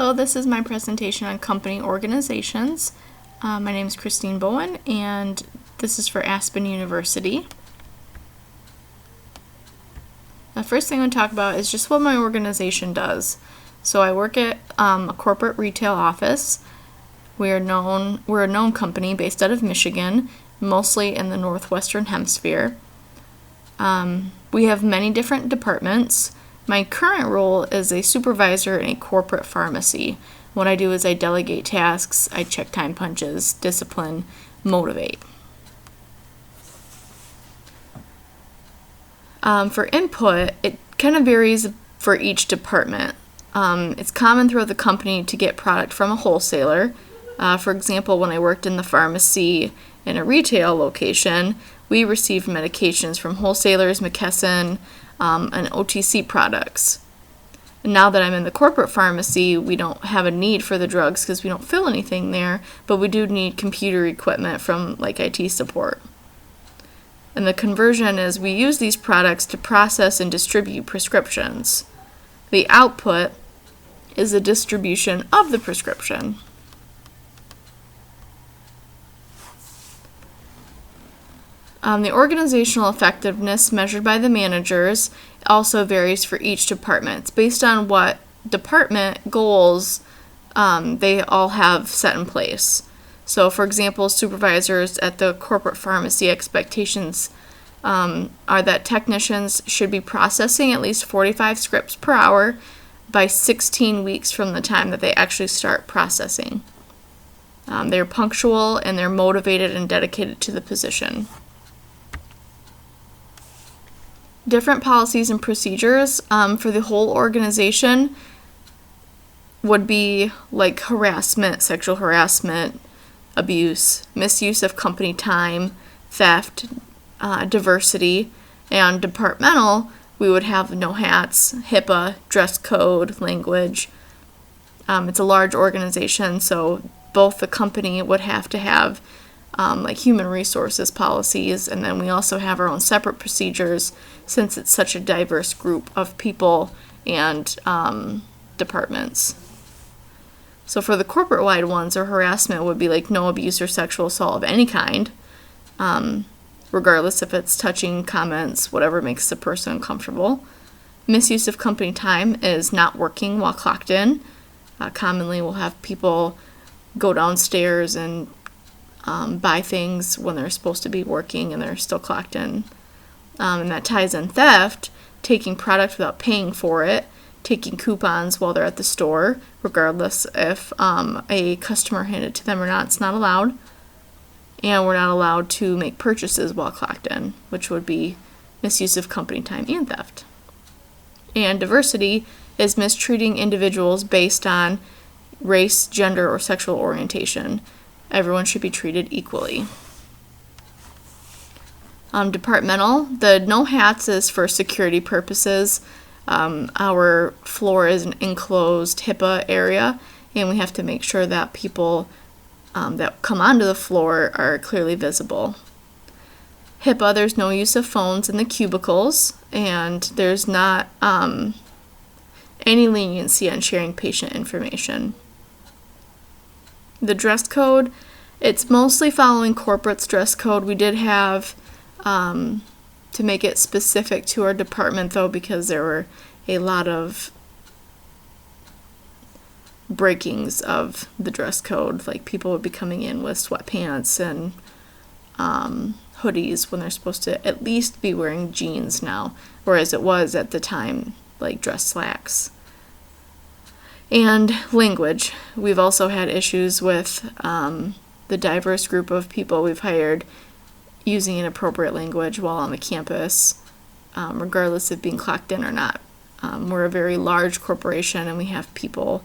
Hello, this is my presentation on company organizations. My name is Christine Bowen, and this is for Aspen University. The first thing I'm going to talk about is just what my organization does. So I work at a corporate retail office. We're a known company based out of Michigan, mostly in the Northwestern Hemisphere. We have many different departments. My current role is a supervisor in a corporate pharmacy. What I do is I delegate tasks, I check time punches, discipline, motivate. For input, it kind of varies for each department. It's common throughout the company to get product from a wholesaler. For example, when I worked in the pharmacy in a retail location, we received medications from wholesalers, McKesson, and OTC products. And now that I'm in the corporate pharmacy, we don't have a need for the drugs because we don't fill anything there, but we do need computer equipment from like IT support. And the conversion is we use these products to process and distribute prescriptions. The output is the distribution of the prescription. The organizational effectiveness measured by the managers also varies for each department. It's based on what department goals they all have set in place. So, for example, supervisors at the corporate pharmacy expectations are that technicians should be processing at least 45 scripts per hour by 16 weeks from the time that they actually start processing. They're punctual and they're motivated and dedicated to the position. Different policies and procedures for the whole organization would be like harassment, sexual harassment, abuse, misuse of company time, theft, diversity, and departmental. We would have no hats, HIPAA, dress code, language. It's a large organization, so both the company would have to have like human resources policies, and then we also have our own separate procedures since it's such a diverse group of people and departments. So for the corporate-wide ones, or harassment would be like no abuse or sexual assault of any kind, regardless if it's touching, comments, whatever makes the person uncomfortable. Misuse of company time is not working while clocked in. Commonly we'll have people go downstairs and buy things when they're supposed to be working and they're still clocked in. And that ties in theft, taking product without paying for it, taking coupons while they're at the store, regardless if a customer handed it to them or not. It's not allowed. And we're not allowed to make purchases while clocked in, which would be misuse of company time and theft. And diversity is mistreating individuals based on race, gender, or sexual orientation. Everyone should be treated equally. Departmental, the no hats is for security purposes. Our floor is an enclosed HIPAA area, and we have to make sure that people that come onto the floor are clearly visible. HIPAA, there's no use of phones in the cubicles, and there's not any leniency on sharing patient information. The dress code, it's mostly following corporate's dress code. We did have to make it specific to our department, though, because there were a lot of breakings of the dress code. Like people would be coming in with sweatpants and hoodies when they're supposed to at least be wearing jeans now, whereas it was at the time like dress slacks. And language. We've also had issues with the diverse group of people we've hired using inappropriate language while on the campus, regardless of being clocked in or not. We're a very large corporation, and we have people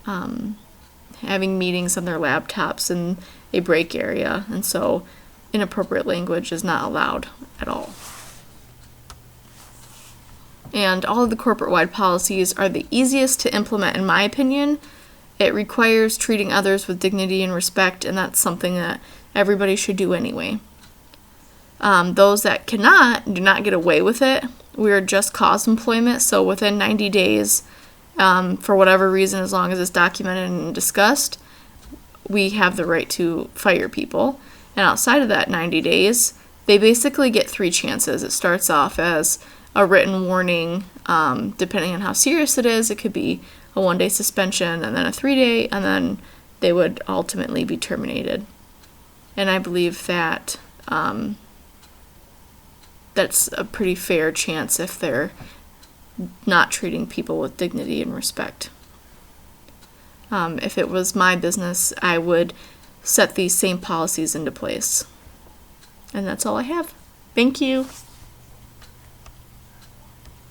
having meetings on their laptops in a break area, and so inappropriate language is not allowed at all. And all of the corporate-wide policies are the easiest to implement, in my opinion. It requires treating others with dignity and respect, and that's something that everybody should do anyway. Those that cannot do not get away with it. We are just cause employment, so within 90 days, for whatever reason, as long as it's documented and discussed, we have the right to fire people. And outside of that 90 days, they basically get 3 chances. It starts off as a written warning, depending on how serious it is. It could be a 1-day suspension, and then a 3-day, and then they would ultimately be terminated. And I believe that that's a pretty fair chance if they're not treating people with dignity and respect. If it was my business, I would set these same policies into place. And that's all I have. Thank you.